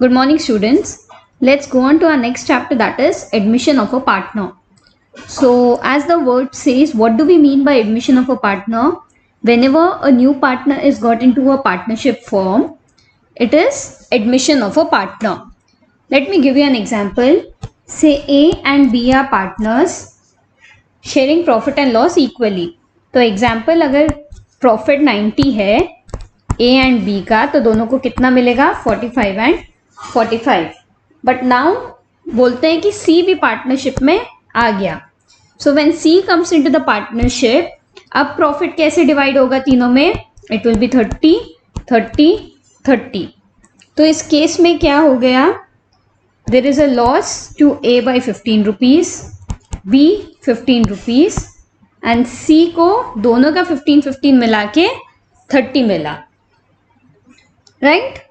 Good morning, students. Let's go on to our next chapter, that is admission of a partner. So, as the word says, what do we mean by admission of a partner? Whenever a new partner is got into a partnership firm, it is admission of a partner. Let me give you an example. Say A and B are partners sharing profit and loss equally. तो example अगर profit 90 है ए and B का, तो दोनों को कितना मिलेगा 45 and 45. But now बोलते हैं कि सी भी पार्टनरशिप में आ गया. So when C comes into the partnership, अब प्रॉफिट कैसे डिवाइड होगा तीनों में? It will be 30 30 30. तो इस केस में क्या हो गया? There is a loss to A by 15 rupees, B 15 rupees and C को दोनों का 15-15 मिला के 30 मिला. Right?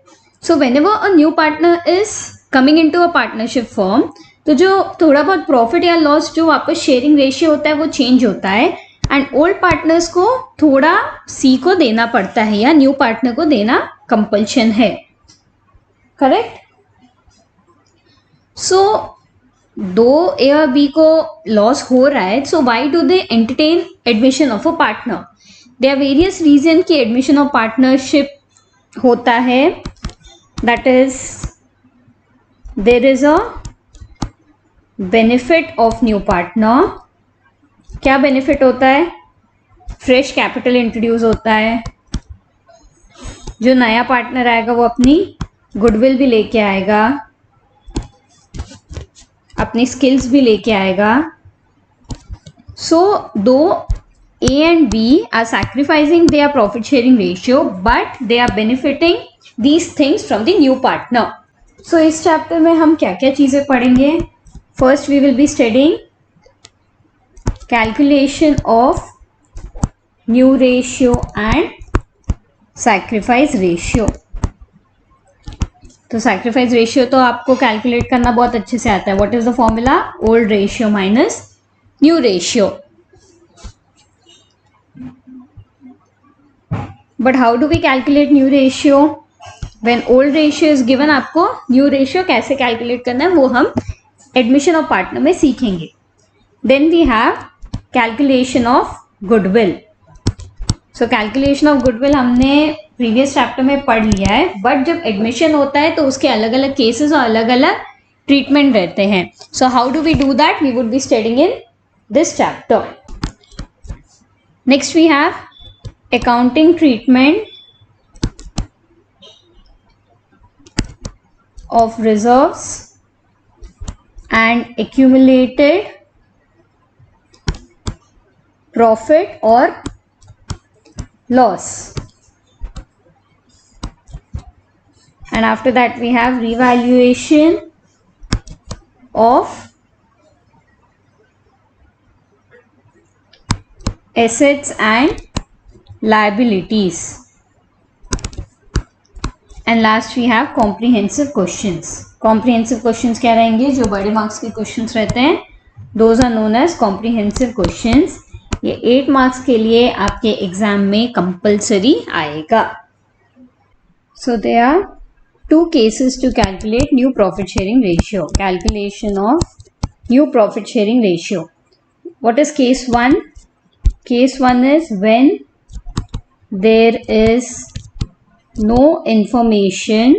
So whenever a new partner is coming into a partnership firm, तो जो थोड़ा बहुत प्रॉफिट या लॉस जो वापस शेयरिंग रेशियो होता है वो चेंज होता है एंड ओल्ड पार्टनर्स को थोड़ा सी को देना पड़ता है या न्यू पार्टनर को देना कंपल्शन है. करेक्ट? सो दो ए और बी को लॉस हो रहा है, so why do they entertain admission of a partner? There are various reason कि एडमिशन ऑफ पार्टनरशिप होता है. That is there is a benefit of new partner. क्या बेनिफिट होता है? फ्रेश कैपिटल इंट्रोड्यूस होता है. जो नया पार्टनर आएगा वो अपनी गुडविल भी लेके आएगा, अपनी स्किल्स भी लेके आएगा. सो दो A and B are sacrificing their profit sharing ratio, but they are benefiting these things from the new partner. So इस चैप्टर में हम क्या क्या चीजें पढ़ेंगे? First we will be studying calculation of new ratio and sacrifice ratio. तो sacrifice ratio तो आपको कैलकुलेट करना बहुत अच्छे से आता है. What is the formula? Old ratio minus new ratio. But how do we calculate new ratio? When old ratio is given, आपको न्यू रेशियो कैसे कैलकुलेट करना है वो हम एडमिशन ऑफ पार्टनर में सीखेंगे. Then we have calculation of goodwill. So calculation of goodwill हमने previous chapter में पढ़ लिया है, बट जब एडमिशन होता है तो उसके अलग अलग केसेस और अलग अलग ट्रीटमेंट रहते हैं. So how do we do that? We would be studying in this chapter. Next we have accounting treatment of reserves and accumulated profit or loss. And after that we have revaluation of assets and liabilities. And last we have comprehensive questions. Comprehensive questions क्या रहेंगे? जो बड़े marks के questions रहते हैं, those are known as comprehensive questions. ये 8 marks के लिए आपके एग्जाम में कंपल्सरी आएगा. So there are 2 cases to calculate new profit sharing ratio. Calculation of new profit sharing ratio. What is case 1? Case 1 is when there is no information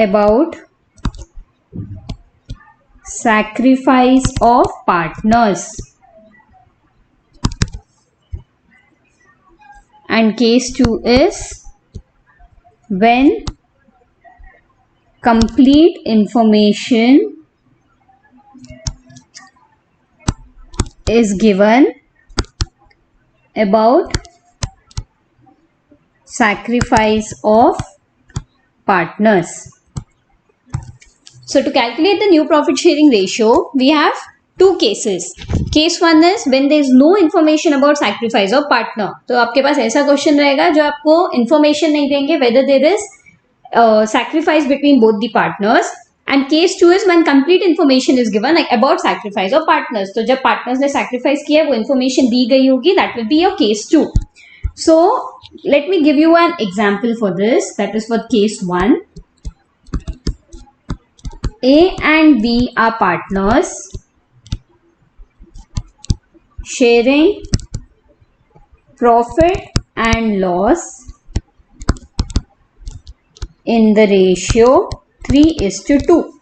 about sacrifice of partners, and case 2 is when complete information is given about sacrifice of partners. So to calculate the new profit sharing ratio, we have 2 cases. Case 1 is when there is no information about sacrifice of partner. तो आपके पास ऐसा question रहेगा जो आपको information नहीं देंगे whether there is sacrifice between both the partners. And case 2 is when complete information is given like about sacrifice of partners. तो जब partners ने sacrifice किया वो information दी गई होगी, that will be your case 2. So let me give you an example for this, that is for case 1. A and B are partners sharing profit and loss in the ratio 3:2.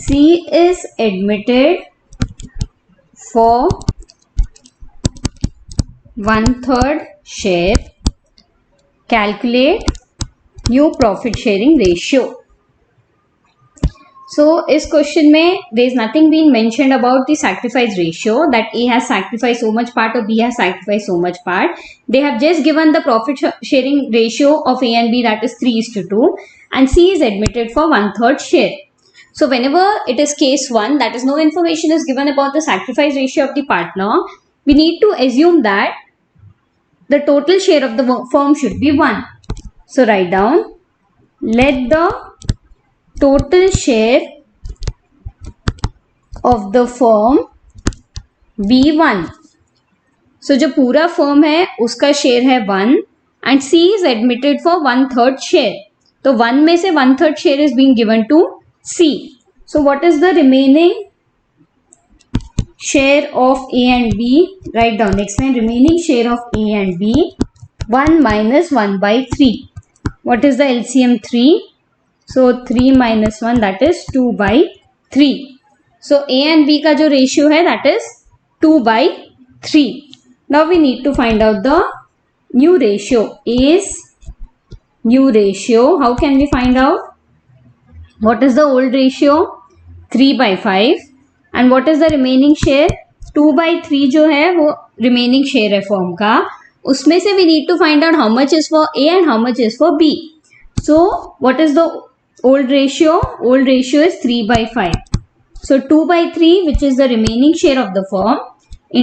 C is admitted for 1/3 share. Calculate new profit sharing ratio. So इस question में there is nothing being mentioned about the sacrifice ratio, that A has sacrificed so much part or B has sacrificed so much part. They have just given the profit sharing ratio of A and B, that is 3:2, and C is admitted for 1/3 share. So whenever it is case 1, that is no information is given about the sacrifice ratio of the partner, we need to assume that the total share of the firm should be 1. So write down, let the total share of the firm be 1. So जो पूरा firm है उसका share है 1 and C is admitted for 1/3 share. तो 1 में से 1/3 share is being given to C. So what is the remaining share of A and B? Write down, explain remaining share of A and B, 1 minus 1/3. What is the LCM? 3. So 3 minus 1, that is 2/3. So A and B का जो ratio है, that is 2/3. Now we need to find out the new ratio. A's new ratio. How can we find out? What is the old ratio? 3/5. And what is the remaining share? 2/3 जो है वो remaining share है firm का. उसमें से we need to find out how much is for A and how much is for B. So what is the old ratio? Old ratio is 3/5. So 2/3, which is the remaining share of the firm,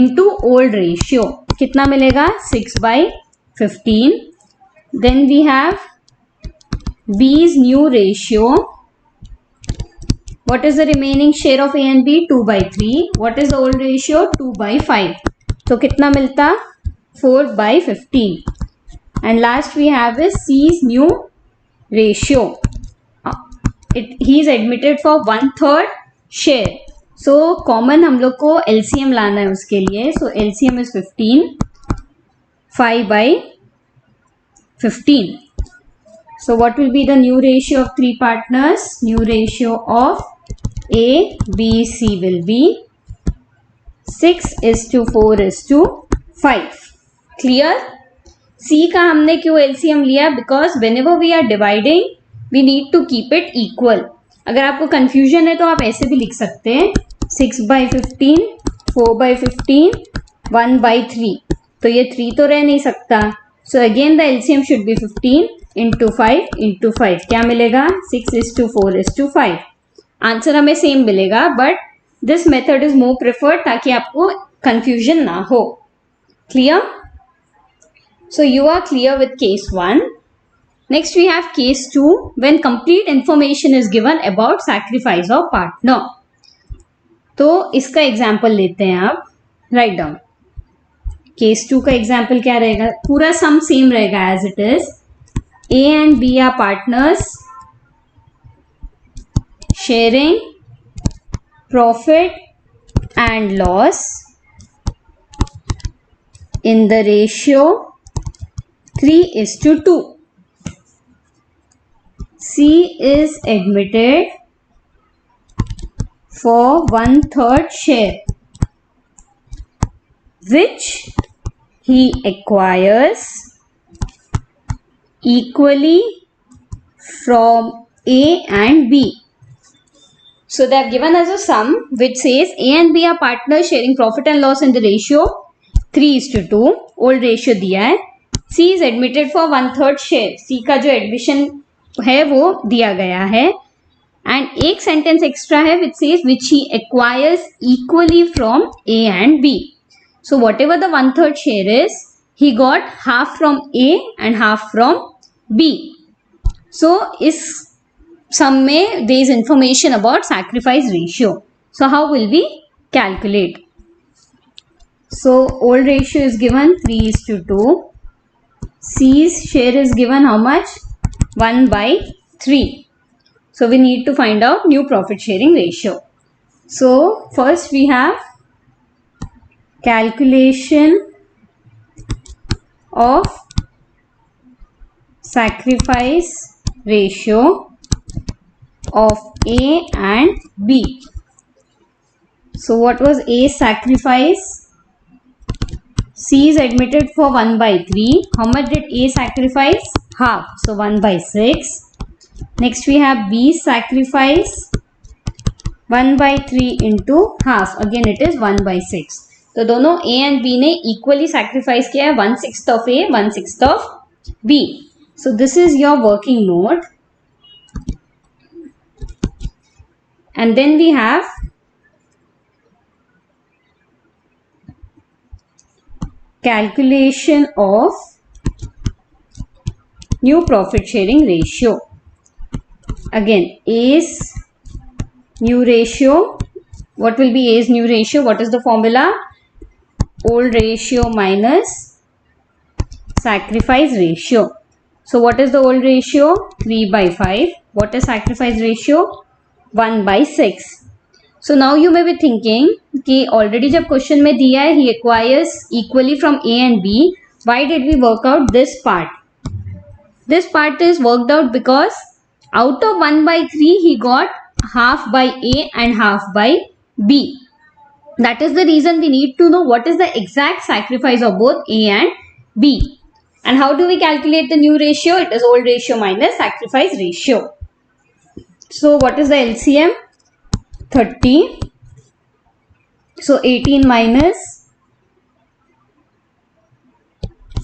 into old ratio. कितना मिलेगा? 6/15. Then we have B's new ratio. What is the remaining share of A and B? 2/3. What is the old ratio? 2/5. तो कितना मिलता? 4/15. And last we have is C's new ratio. He is admitted for 1/3 share. So common हम लोग को LCM लाना है उसके लिए. So LCM is 15. 5/15. So what will be the new ratio of 3 partners? New ratio of A, B, C will be 6:4:5. Clear? C का हमने क्यों LCM लिया? Because whenever we are dividing, we need to keep it equal. अगर आपको confusion है तो आप ऐसे भी लिख सकते हैं, 6/15, 4/15, 1/3. तो ये 3 तो रह नहीं सकता. So again the LCM should be 15 into 5 into 5. क्या मिलेगा? 6:4:5. आंसर हमें सेम मिलेगा, but this method is more preferred ताकि आपको कंफ्यूजन ना हो. Clear? So you are clear with case 1. Next we have case 2, when complete information is given about sacrifice of partner. तो इसका एग्जाम्पल लेते हैं आप. Write down. केस 2 का एग्जाम्पल क्या रहेगा? पूरा सम सेम रहेगा as it is. A and B are partners sharing profit and loss in the ratio 3:2. C is admitted for 1/3 share, which he acquires equally from A and B. So they have given us a sum which says A and B are partners sharing profit and loss in the ratio 3:2. Old ratio दिया है. C is admitted for 1/3 share. C का जो admission है वो दिया गया है. And एक sentence extra है which says which he acquires equally from A and B. So whatever the 1/3 share is, he got half from A and half from B. So इस sum में there is information about sacrifice ratio. So how will we calculate? So old ratio is given 3:2. C's share is given how much? 1/3. So we need to find out new profit sharing ratio. So first we have calculation of sacrifice ratio of A and B. So what was A's sacrifice? C is admitted for 1/3. How much did A sacrifice? Half. So 1/6. Next we have B's sacrifice 1/3 into half. Again it is 1/6. तो दोनों A and B ने equally sacrifice किया है, 1/6 of A, 1/6 of B. So this is your working note. And then we have calculation of new profit sharing ratio. Again, A's new ratio. What will be A's new ratio? What is the formula? Old ratio minus sacrifice ratio. So what is the old ratio? 3/5. What is sacrifice ratio? 1/6. So now you may be thinking कि already जब question में दिया है he acquires equally from A and B, why did we work out this part? This part is worked out because out of 1/3 he got half by A and half by B. That is the reason we need to know what is the exact sacrifice of both A and B. And how do we calculate the new ratio? It is old ratio minus sacrifice ratio. So what is the LCM? 30. So 18 minus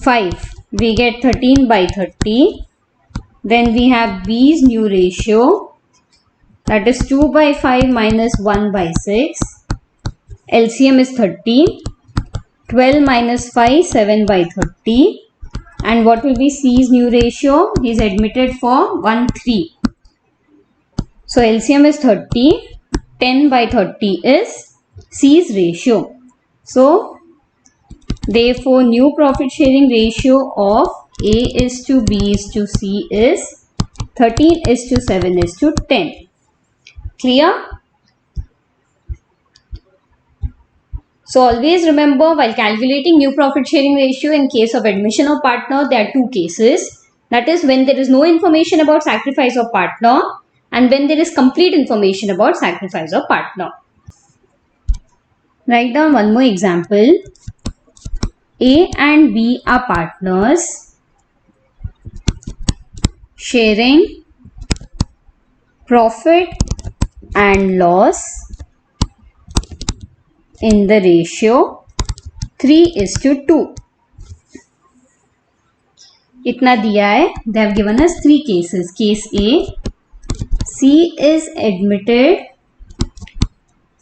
5. We get 13/30. Then we have B's new ratio. That is 2/5 minus 1/6. LCM is 30. 12 minus 5, 7/30. And what will be C's new ratio? He is admitted for 1/3. So LCM is 30. 10/30 is C's ratio. So therefore new profit sharing ratio of A is to B is to C is 13:7:10. Clear? So always remember, while calculating new profit sharing ratio in case of admission of partner, there are two cases. That is when there is no information about sacrifice of partner and when there is complete information about sacrifice of partner. Write down one more example. A and B are partners sharing profit and loss in the ratio 3:2. इतना दिया है. They have given us 3 cases. Case A, C is admitted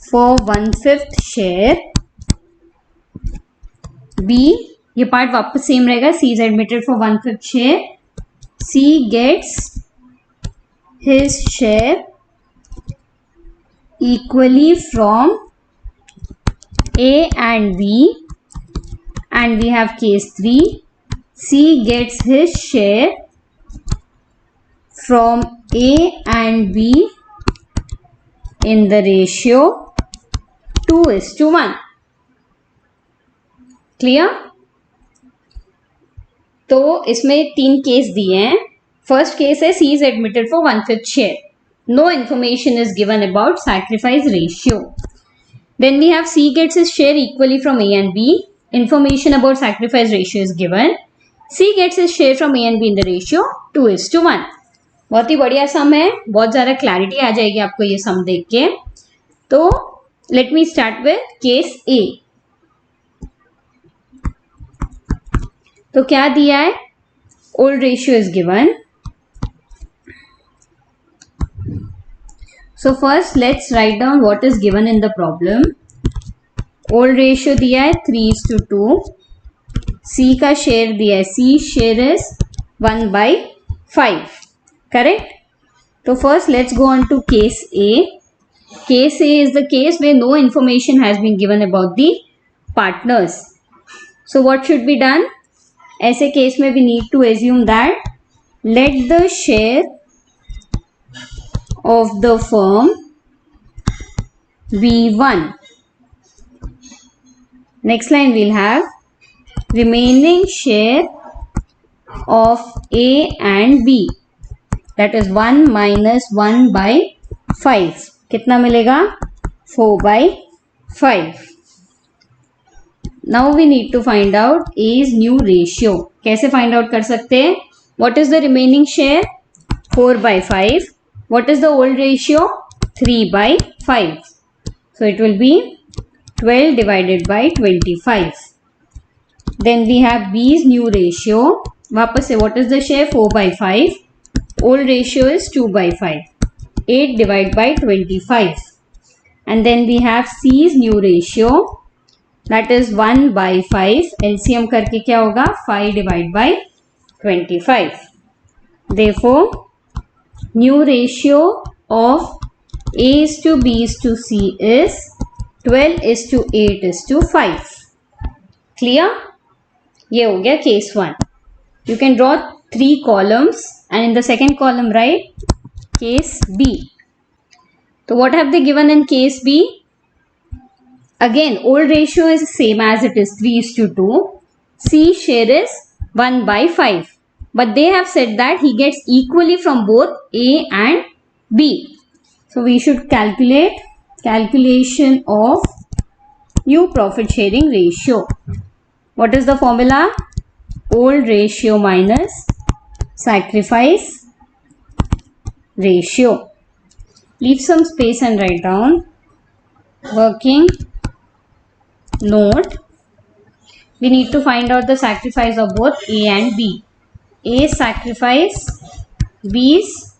for 1/5 share. B, ये part वापस same रहेगा. C is admitted for 1/5 share. C gets his share equally from A and B. And we have case 3. C gets his share from A and B in the ratio 2:1. Clear? तो इसमें 3 case दिए हैं. First case है C is admitted for 1/5 share. No information is given about sacrifice ratio. Then we have C gets his share equally from A and B. Information about sacrifice ratio is given. C gets his share from A and B in the ratio 2:1. बहुत ही बढ़िया सम है. बहुत ज़्यादा clarity आ जाएगी आपको ये सम देख के. तो let me start with case A. तो क्या दिया है? Old ratio is given. So first let's write down what is given in the problem. Old ratio दिया है 3:2. C का शेयर दिया है. C share is 1/5. Correct? So first let's go on to case A. Case A is the case where no information has been given about the partners. So what should be done? ऐसे case में we need to assume that let the share of the firm be 1. Next line we'll have remaining share of A and B, that is 1 minus 1 by 5. कितना मिलेगा? 4 by 5. Now we need to find out A's new ratio. कैसे find out कर सकते हैं? What is the remaining share? 4 by 5. What is the old ratio? 3 by 5. So it will be 12 divided by 25. Then we have B's new ratio. वापस से what is the share? 4 by 5. Old ratio is 2 by 5. 8 divided by 25. And then we have C's new ratio. That is 1 by 5. LCM करके क्या होगा? 5 divided by 25. Therefore, new ratio of A is to B is to C is 12 is to 8 is to 5. Clear? ये हो गया case 1. You can draw 3 columns and in the second column write case B. So what have they given in case B? Again, old ratio is same as it is 3 is to 2. C share is 1 by 5. But they have said that he gets equally from both A and B. So we should calculate calculation of new profit sharing ratio. What is the formula? Old ratio minus sacrifice ratio. Leave some space and write down working note. We need to find out the sacrifice of both A and B. A's sacrifice, B's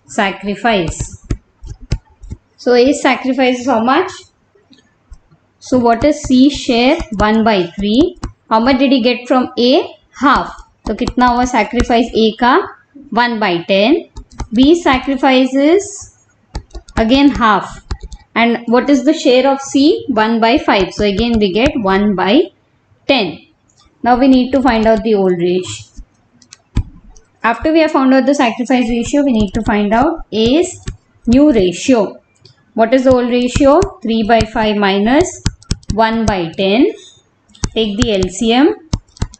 sacrifice. So A's sacrifice is how much? So what is C's share? 1 by 3. How much did he get from A? Half. So कितना हुआ sacrifice A का? 1 by 10. B's sacrifice is again half. And what is the share of C? 1 by 5. So again we get 1 by 10. Now we need to find out the old ratio. After we have found out the sacrifice ratio, we need to find out A's new ratio. What is the old ratio? 3 by 5 minus 1 by 10. Take the LCM.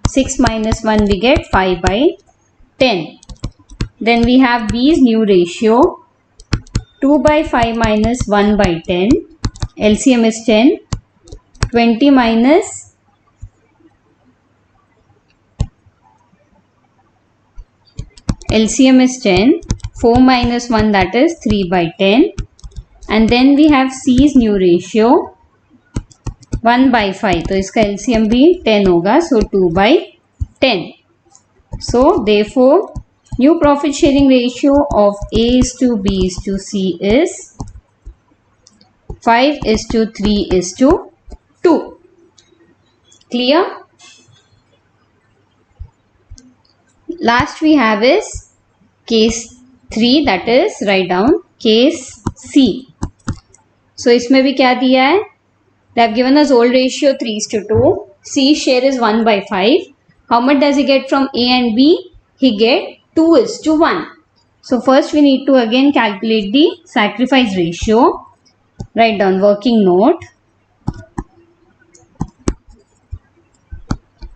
6 minus 1 we get 5 by 10. Then we have B's new ratio. 2 by 5 minus 1 by 10. LCM is 10. 20 minus LCM is 10. 4 minus 1, that is 3 by 10. And then we have C's new ratio 1 by 5. तो इसका LCM भी 10 होगा. So 2 by 10. So therefore new profit sharing ratio of A is to B is to C is 5 is to 3 is to 2. Clear? Last we have is case 3, that is write down case C. So इसमें भी क्या दिया है? They have given us old ratio 3 is to 2. C share is 1 by 5. How much does he get from A and B? He get 2 is to 1. So first we need to again calculate the sacrifice ratio. Write down working note.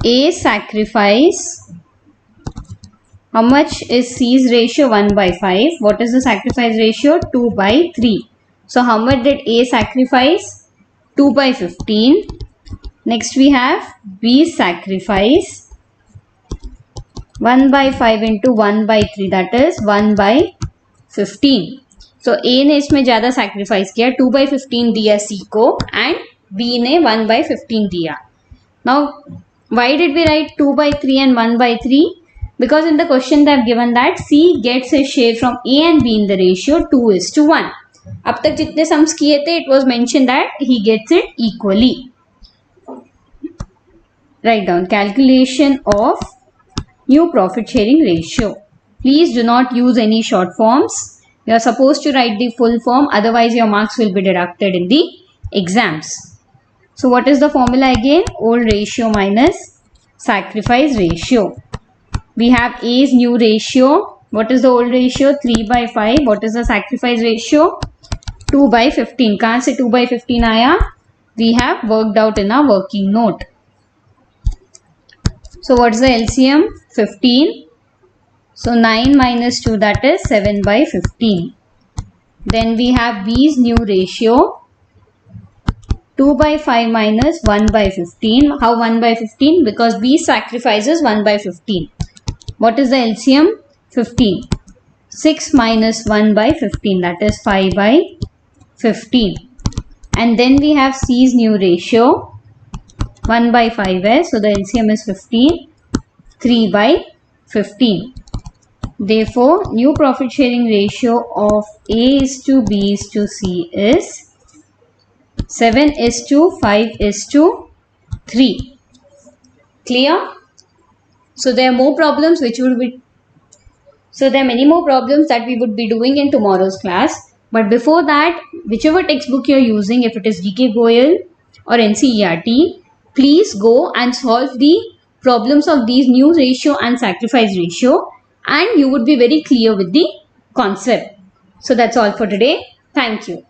A sacrifice. How much is C's ratio? 1 by 5. What is the sacrifice ratio? 2 by 3. So how much did A sacrifice? 2 by 15. Next we have B's sacrifice. 1 by 5 into 1 by 3, that is 1 by 15. So A ने इसमें ज़्यादा sacrifice किया, 2 by 15 दिया C को and B ने 1 by 15 दिया. Now why did we write 2 by 3 and 1 by 3? Because in the question they have given that C gets his share from A and B in the ratio 2 is to 1. अब तक जितने sums किए थे it was mentioned that he gets it equally. Write down calculation of new profit sharing ratio. Please do not use any short forms. You are supposed to write the full form, otherwise your marks will be deducted in the exams. So what is the formula again? Old ratio minus sacrifice ratio. We have A's new ratio. What is the old ratio? 3 by 5. What is the sacrifice ratio? 2 by 15. कहाँ से 2 by 15 आया? We have worked out in our working note. So what is the LCM? 15. So 9 minus 2, that is 7 by 15. Then we have B's new ratio. 2 by 5 minus 1 by 15. How 1 by 15? Because B sacrifices 1 by 15. What is the LCM? 15. 6 minus 1 by 15, that is 5 by 15. And then we have C's new ratio. 1 by 5 है, so the LCM is 15. 3 by 15. Therefore, new profit sharing ratio of A is to B is to C is 7 is to 5 is to 3. Clear? So there are more problems which will be. So there are many more problems that we would be doing in tomorrow's class. But before that, whichever textbook you are using, if it is GK Goyal or NCERT, please go and solve the problems of these new ratio and sacrifice ratio, and you would be very clear with the concept. So that's all for today. Thank you.